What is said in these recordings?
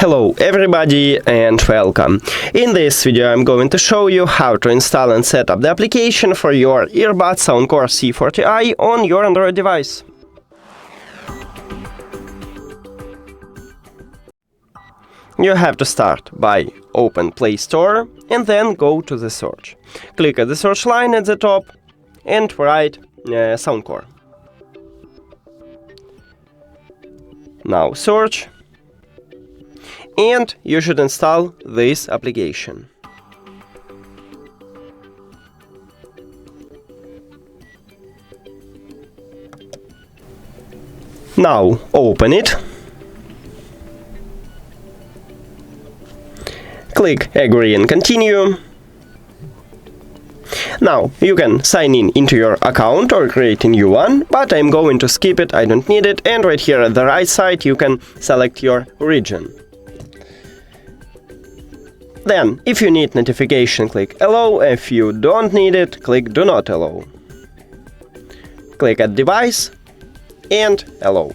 Hello everybody and welcome. In this video I'm going to show you how to install and set up the application for your Earbuds SOUNDCORE C40i on your Android device. You have to start by open Play Store and then go to the search. Click at the search line at the top and write SOUNDCORE. Now search. And you should install this application. Now open it. Click Agree and Continue. Now you can sign in into your account or create a new one, but I'm going to skip it, I don't need it, and right here at the right side you can select your region. Then, if you need notification, click Allow. If you don't need it, click Do Not Allow. Click Add Device and Allow.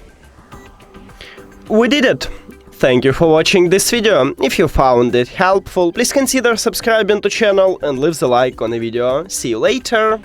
We did it! Thank you for watching this video. If you found it helpful, please consider subscribing to the channel and leave the like on the video. See you later!